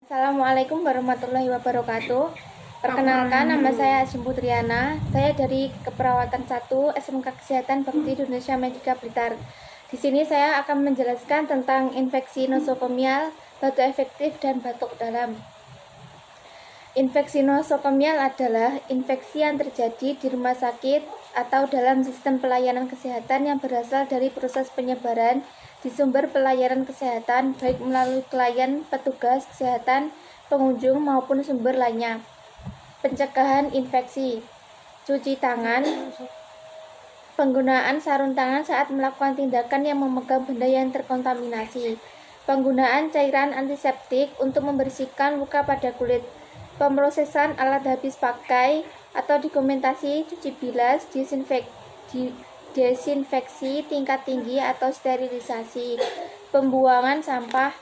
Assalamualaikum warahmatullahi wabarakatuh. Perkenalkan, nama saya Asim Putriana. Saya dari Keperawatan 1 SMK Kesehatan Bakti Indonesia Medika Blitar. Di sini saya akan menjelaskan tentang infeksi nosokomial, batuk efektif, dan batuk dalam. Infeksi nosokomial adalah infeksi yang terjadi di rumah sakit atau dalam sistem pelayanan kesehatan yang berasal dari proses penyebaran di sumber pelayanan kesehatan, baik melalui klien, petugas kesehatan, pengunjung, maupun sumber lainnya. Pencegahan infeksi: cuci tangan, penggunaan sarung tangan saat melakukan tindakan yang memegang benda yang terkontaminasi, penggunaan cairan antiseptik untuk membersihkan luka pada kulit, pemrosesan alat habis pakai atau dokumentasi cuci bilas, desinfeksi tingkat tinggi atau sterilisasi, pembuangan sampah,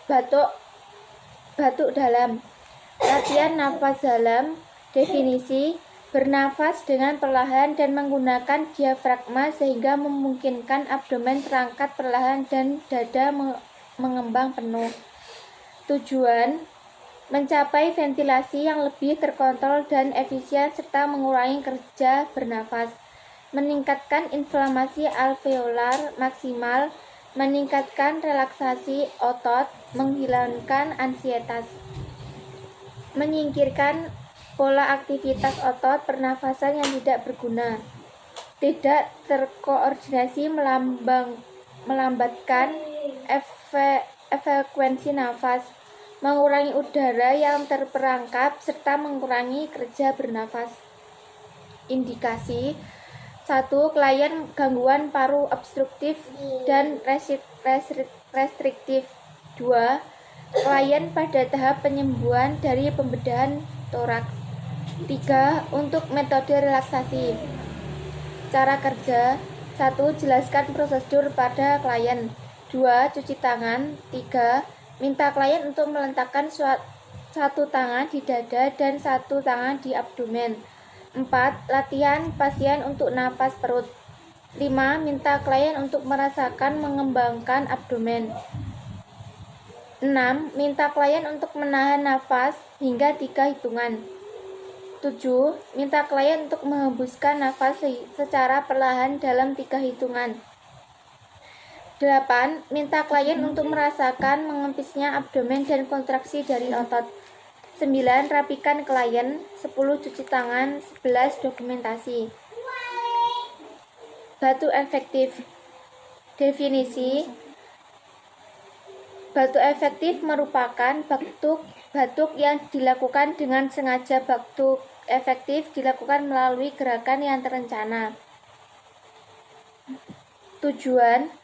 batuk dalam, latihan nafas dalam. Definisi: bernafas dengan perlahan dan menggunakan diafragma sehingga memungkinkan abdomen terangkat perlahan dan dada mengembang penuh. Tujuan: mencapai ventilasi yang lebih terkontrol dan efisien serta mengurangi kerja bernafas, meningkatkan inflamasi alveolar maksimal, meningkatkan relaksasi otot, menghilangkan ansietas, menyingkirkan pola aktivitas otot pernafasan yang tidak berguna, tidak terkoordinasi melambatkan frekuensi nafas, mengurangi udara yang terperangkap, serta mengurangi kerja bernafas. Indikasi: 1. Klien gangguan paru obstruktif dan restriktif. 2. Klien pada tahap penyembuhan dari pembedahan toraks. 3. Untuk metode relaksasi. Cara kerja: 1. Jelaskan prosedur pada klien. 2. Cuci tangan. 3. Minta klien untuk meletakkan satu tangan di dada dan satu tangan di abdomen. 4. Latihan pasien untuk napas perut. 5. Minta klien untuk merasakan mengembangkan abdomen. 6. Minta klien untuk menahan nafas hingga 3 hitungan. 7. Minta klien untuk menghembuskan nafas secara perlahan dalam 3 hitungan. 8. Minta klien untuk merasakan mengempisnya abdomen dan kontraksi dari otot. 9. Rapikan klien. 10. Cuci tangan. 11. Dokumentasi. Batuk efektif. Definisi: batuk efektif merupakan batuk yang dilakukan dengan sengaja. Batuk efektif dilakukan melalui gerakan yang terencana. Tujuan: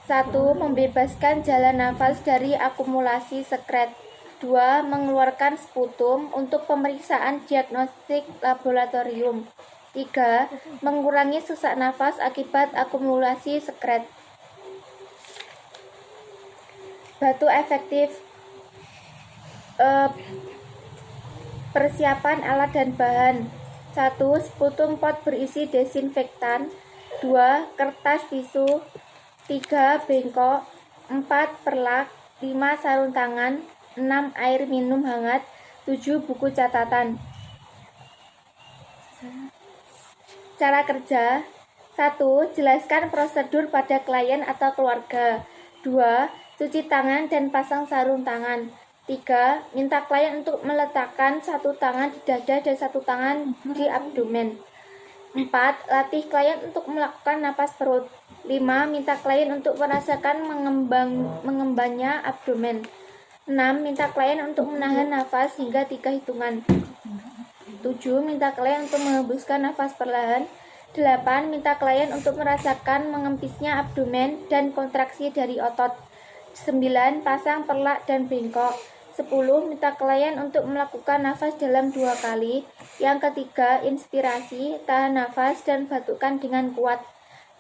1. Membebaskan jalan nafas dari akumulasi sekret. 2. Mengeluarkan sputum untuk pemeriksaan diagnostik laboratorium. 3. Mengurangi sesak nafas akibat akumulasi sekret. Batuk efektif. Persiapan alat dan bahan: 1. Sputum pot berisi desinfektan. 2. Kertas tisu. 3. Bengkok. 4. Perlak. 5. Sarung tangan. 6. Air minum hangat. 7. Buku catatan. Cara kerja: 1. Jelaskan prosedur pada klien atau keluarga. 2. Cuci tangan dan pasang sarung tangan. 3. Minta klien untuk meletakkan satu tangan di dada dan satu tangan di abdomen. 4. Latih klien untuk melakukan napas perut. 5. Minta klien untuk merasakan mengembangnya abdomen. 6. Minta klien untuk menahan nafas hingga 3 hitungan. 7. Minta klien untuk menghembuskan nafas perlahan. 8. Minta klien untuk merasakan mengempisnya abdomen dan kontraksi dari otot. 9. Pasang perlak dan bengkok. 10. Minta klien untuk melakukan nafas dalam 2 kali. Yang ketiga, inspirasi, tahan nafas, dan batukkan dengan kuat.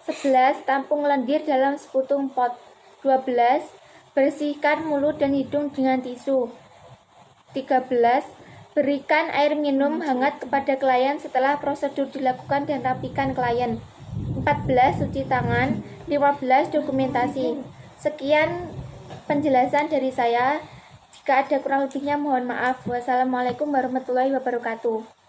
11. Tampung lendir dalam sputum pot. 12. Bersihkan mulut dan hidung dengan tisu. 13. Berikan air minum hangat kepada klien setelah prosedur dilakukan dan rapikan klien. 14. Cuci tangan. 15. Dokumentasi. Sekian penjelasan dari saya. Jika ada kurang lebihnya mohon maaf. Wassalamualaikum warahmatullahi wabarakatuh.